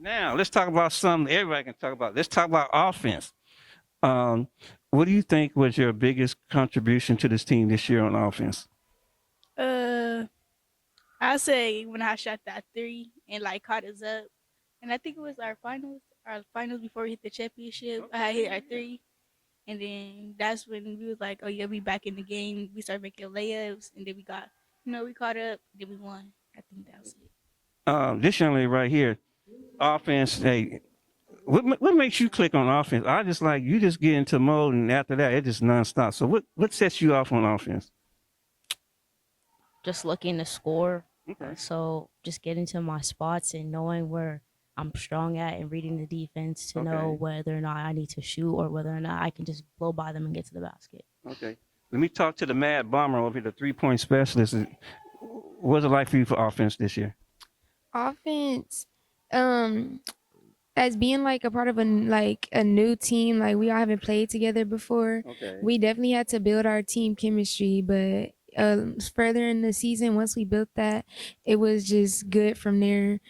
Now let's talk about something everybody can talk about. Let's talk about offense. Um, what do you think was your biggest contribution to this team this year on offense? Uh, I say when I shot that three and like caught us up, and I think it was our finals before we hit the championship. I had hit our three, and then that's when we was like, oh yeah, we back in the game. We started making layups, and then we got, we caught up, then we won. I think that was it. This young lady right here, offense. Hey, what makes you click on offense? I just like you just get into mode, and after that, it just nonstop. So what sets you off on offense? Just looking to score. Okay. So just getting to my spots and knowing where I'm strong at and reading the defense to know Okay. whether or not I need to shoot or whether or not I can just blow by them and get to the basket. Okay. Let me talk to the Mad Bomber over here, the 3-point specialist. What's it like for you for offense this year? Offense, um, as being like a part of a new team, like we all haven't played together before. Okay. We definitely had to build our team chemistry, but further in the season, once we built that, it was just good from there.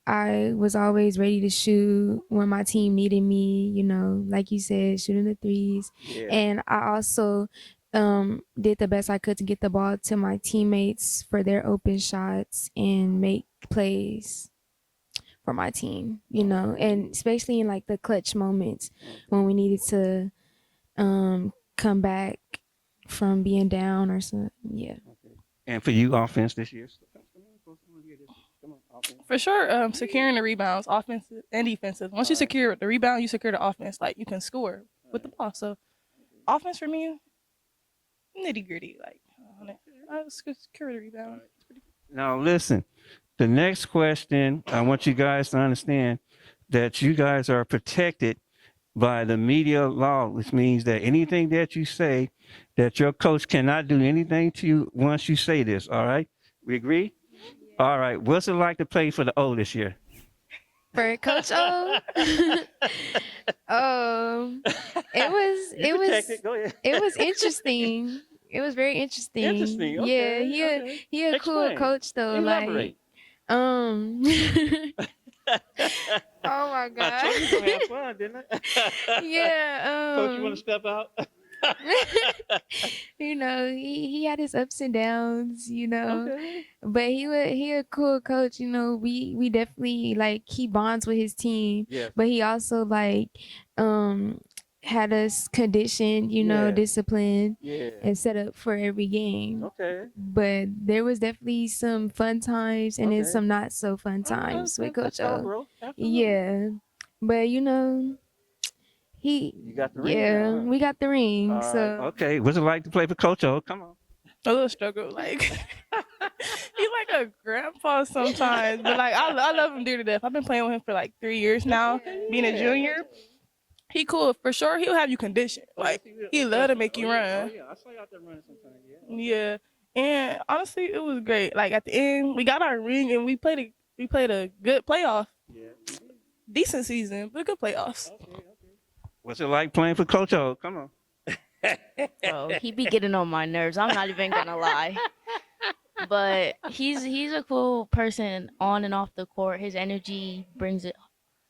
I was always ready to shoot when my team needed me, like you said, shooting the threes. Yeah. And I also did the best I could to get the ball to my teammates for their open shots and make plays for my team, and especially in like the clutch moments when we needed to come back from being down or something. Yeah. Okay. And for you, offense this year? Come on, offense. For sure, securing the rebounds, offensive and defensive. Once you secure the rebound, you secure the offense. Like you can score with the ball. So, offense for me, nitty gritty. Like I just secure the rebound. Now listen, the next question, I want you guys to understand that you guys are protected by the media law, which means that anything that you say, that your coach cannot do anything to you once you say this. All right, we agree. All right, what's it like to play for the O this year? For Coach O, um, Go ahead. it was interesting. It was very interesting. Interesting. Okay. Yeah, Okay. he a cool Explain. coach though. Elaborate. Like, oh my I god. told you to have fun, didn't I? Yeah. Coach, you want to step out? He had his ups and downs, Okay. but he a cool coach. We definitely like he bonds with his team, Yes. but he also like um had us conditioned, Yeah. disciplined Yeah. and set up for every game. Okay. But there was definitely some fun times and then Okay. some not so fun times with That's Coach all, O. bro. Absolutely. Yeah, but he You got the ring yeah, now, huh? we got the ring. All right. So Okay. What's it like to play for Coach O? Come on. A little struggle, like he's like a grandpa sometimes, but like I love him dear to death. I've been playing with him for like 3 years now, being a junior. He cool for sure. He'll have you conditioned. Like he love to make you Oh run. yeah. I saw you out there running sometimes. Yeah. Yeah, and honestly, it was great. Like at the end, we got our ring and we played a good playoff, Yeah. decent season, but good playoffs. Okay. Okay. What's it like playing for Coach O? Come on. Bro, he be getting on my nerves. I'm not even gonna lie. But he's a cool person on and off the court. His energy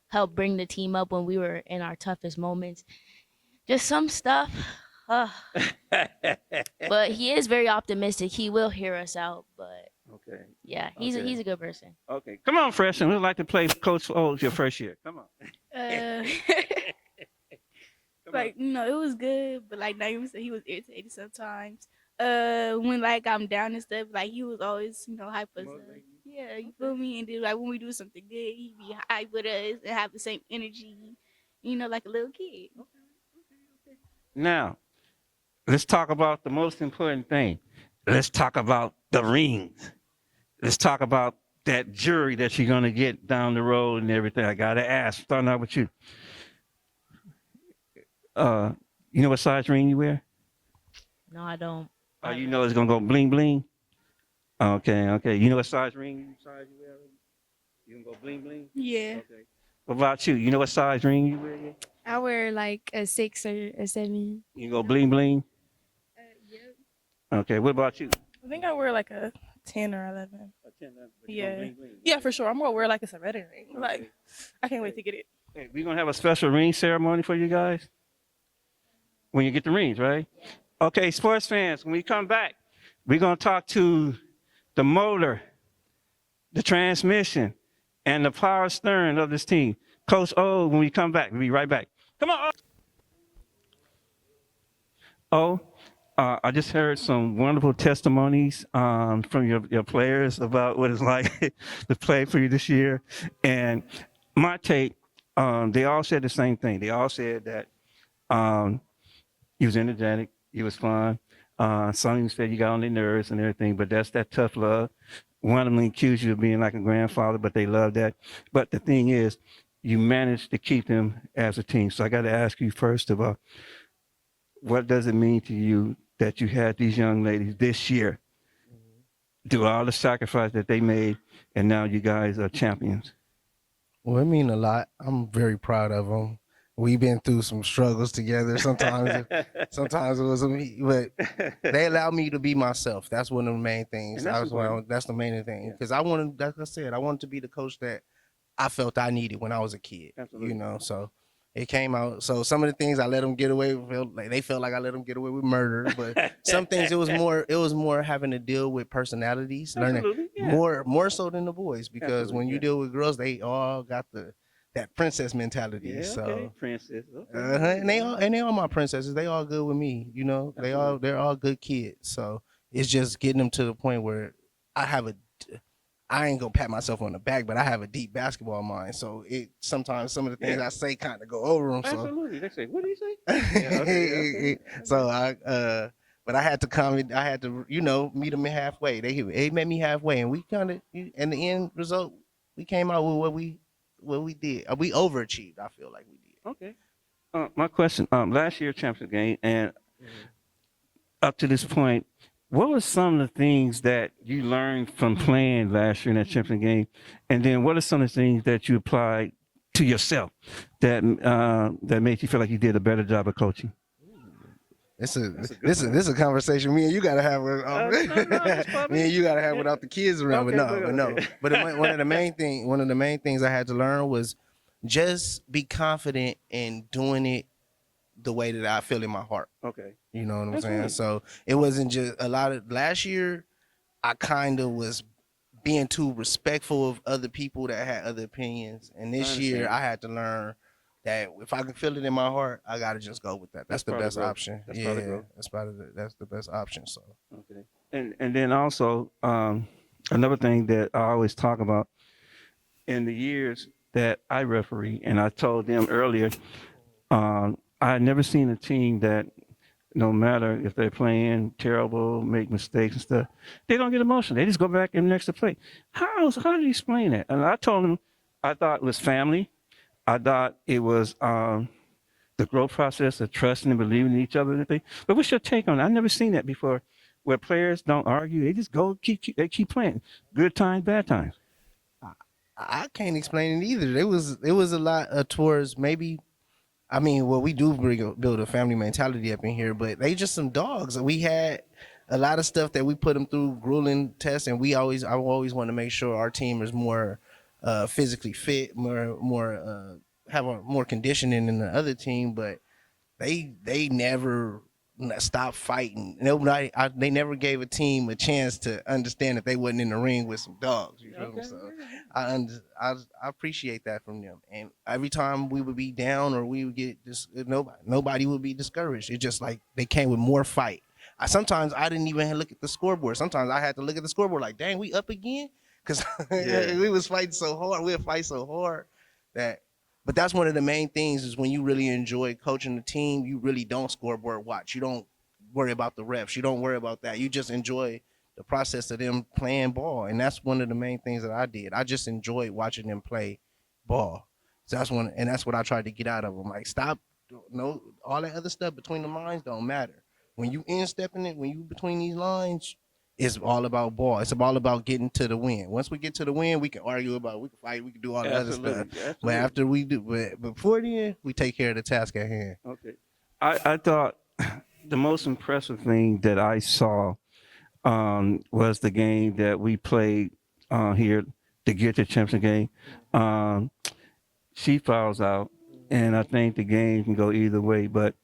helped bring the team up when we were in our toughest moments. Just some stuff. Uh, but he is very optimistic. He will hear us out. But Okay. yeah, he's Okay. he's a good person. Okay. Come on, freshman. We'd like to play for Coach O your first year. Come on. Uh, Come like it was good, but like Naomi said, he was irritated sometimes. When like I'm down and stuff, like he was always hype us up. Motivate you. Yeah, you feel me? And then like when we do something good, he be hype with us and have the same energy, like a little kid. Now, let's talk about the most important thing. Let's talk about the rings. Let's talk about that jury that you're going to get down the road and everything. I got to ask, starting out with you. Uh, you know what size ring you wear? No, I don't. Oh, you know it's going to go bling bling? Okay, okay. You know what size ring size you wear? You going to go bling bling? Yeah. Okay. What about you? You know what size ring you wear? Yeah? I wear like a 6 or a 7. You go bling bling? Yep. Okay, what about you? I think I wear like a 10 or 11. A Yeah, for sure. I'm gonna wear like it's a wedding ring. Like, I can't wait to get it. Hey, we're gonna have a special ring ceremony for you guys when you get the rings, right? Okay, sports fans, when we come back, we're gonna talk to the motor, the transmission, and the power stern of this team. Coach O, when we come back, we'll be right back. Come on, O. I just heard some wonderful testimonies from your players about what it's like to play for you this year. And my take, they all said the same thing. They all said that he was energetic, he was fun. Some even said you got on their nerves and everything, but that's that tough love. One of them accused you of being like a grandfather, but they love that. But the thing is, you managed to keep them as a team. So I got to ask you first of all, what does it mean to you that you had these young ladies this year do all the sacrifice that they made, and now you guys are champions? Well, it mean a lot. I'm very proud of them. We've been through some struggles together. Sometimes it was me, but they allowed me to be myself. That's one of the main things. And that's That's the main thing because I wanted, like I said, I wanted to be the coach that I felt I needed when I was a kid. Absolutely. You know, so it came out. So some of the things I let them get away with, like they felt like I let them get away with murder, but some things it was more having to deal with personalities, learning Absolutely, yeah. more so than the boys because Absolutely, when you yeah. deal with girls, they all got that princess mentality. Yeah, So okay, princess. Okay. and they all my princesses. They all good with me. You know, they're all good kids. So it's just getting them to the point where I ain't gonna pat myself on the back, but I have a deep basketball mind. So it sometimes some of the things I say kind of go over them. So Absolutely. They say, what do you say? Yeah, okay. so but I had to comment. I had to, meet them halfway. They met me halfway, and we kind of, and the end result, we came out with what we did. We overachieved. I feel like we did. Okay. My question, last year championship game, and up to this point, what were some of the things that you learned from playing last year in that championship game? And then what are some of the things that you applied to yourself that made you feel like you did a better job of coaching? This is a conversation me and you gotta have. Me and you gotta have without the kids around. Okay, but no. But one of the main things I had to learn was just be confident in doing it the way that I feel in my heart. Okay. You know what I'm That's saying? right. So it wasn't just a lot of last year. I kind of was being too respectful of other people that had other opinions, and this year understand. I had to learn that if I can feel it in my heart, I gotta just go with that. That's the part of best growth. option. That's part of growth. That's the best option. So Okay. And then also another thing that I always talk about in the years that I referee, and I told them earlier, I had never seen a team that no matter if they're playing terrible, make mistakes and stuff, they don't get emotional. They just go back and next to play. How do you explain that? And I told them I thought it was family. I thought it was the growth process of trusting and believing in each other and everything. But what's your take on it? I've never seen that before, where players don't argue. They just go they keep playing. Good times, bad times. I can't explain it either. It was a lot towards maybe. I mean, well, we do build a family mentality up in here, but they just some dogs. We had a lot of stuff that we put them through grueling tests, and I always want to make sure our team is more physically fit, have more conditioning than the other team. But they never stopped fighting. They never gave a team a chance to understand that they wasn't in the ring with some dogs. You feel me? So I appreciate that from them. And every time we would be down or we would get nobody would be discouraged. It's just like they came with more fight. Sometimes I didn't even look at the scoreboard. Sometimes I had to look at the scoreboard like, dang, we up again? Because we was fighting so hard. We'd fight so hard that. But that's one of the main things is when you really enjoy coaching the team, you really don't scoreboard watch. You don't worry about the refs. You don't worry about that. You just enjoy the process of them playing ball. And that's one of the main things that I did. I just enjoyed watching them play ball. So that's what I tried to get out of them. Like, stop, all that other stuff between the lines don't matter. When you instepping it, when you between these lines, it's all about ball. It's all about getting to the win. Once we get to the win, we can argue about it. We can fight. We can do all the other stuff. Absolutely. But after we do, but before then, we take care of the task at hand. Okay. I thought the most impressive thing that I saw was the game that we played here to get the championship game. She fouls out, and I think the game can go either way. But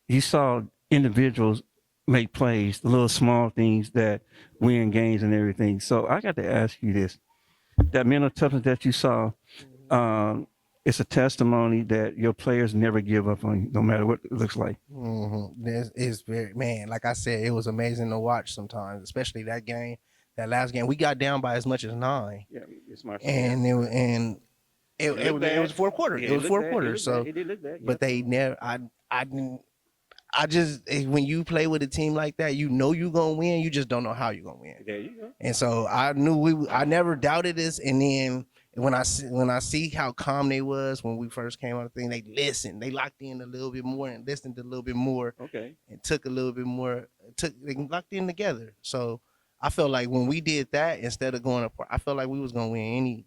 you saw individuals make plays, the little small things that win games and everything. So I got to ask you this: that mental toughness that you saw, it's a testimony that your players never give up on you, no matter what it looks like. This is very, man. Like I said, it was amazing to watch sometimes, especially that game, that last game. We got down by as much as 9, Yeah, it's my and it was fourth quarter. Yeah, it was fourth quarter. It So, did look bad. but they never. I didn't. I just when you play with a team like that, you know you're gonna win. You just don't know how you're gonna win. There you go. And so I knew I never doubted this. And then when I see how calm they was when we first came on the thing, they listened. They locked in a little bit more and listened a little bit more. Okay. And took a little bit more. They locked in together. So I felt like when we did that, instead of going apart, I felt like we was gonna win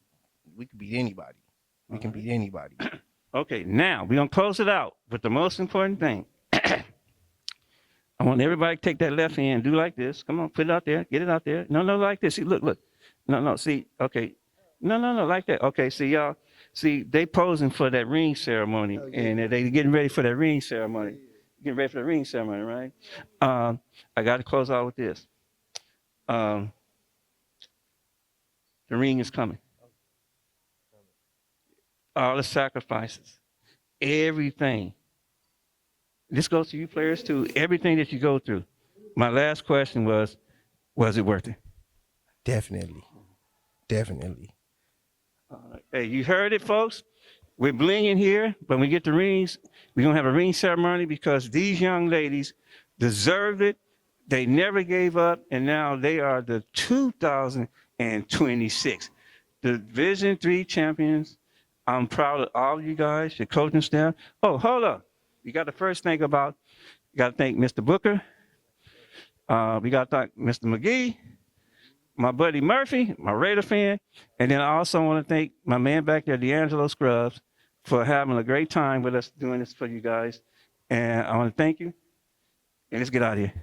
we could beat anybody. We can beat anybody. Okay, now we're gonna close it out with the most important thing. I want everybody to take that left hand, do like this. Come on, put it out there, get it out there. No, like this. See, look. No, see, okay. No, like that. Okay, see, y'all. See, they posing for that ring ceremony, and they getting ready for that ring ceremony. Getting ready for the ring ceremony, right? I got to close out with this. The ring is coming. All the sacrifices, everything. This goes to you players too. Everything that you go through. My last question was it worth it? Definitely. Hey, you heard it, folks. We're blinging here, but when we get the rings, we're going to have a ring ceremony because these young ladies deserved it. They never gave up, and now they are the 2026 Division III champions. I'm proud of all of you guys, your coaching staff. Oh, hold up. You got to first think about, you got to thank Mr. Booker. We got to thank Mr. McGee, my buddy Murphy, my Raider fan. And then I also want to thank my man back there, D'Angelo Scrubs, for having a great time with us doing this for you guys. And I want to thank you. And let's get out of here.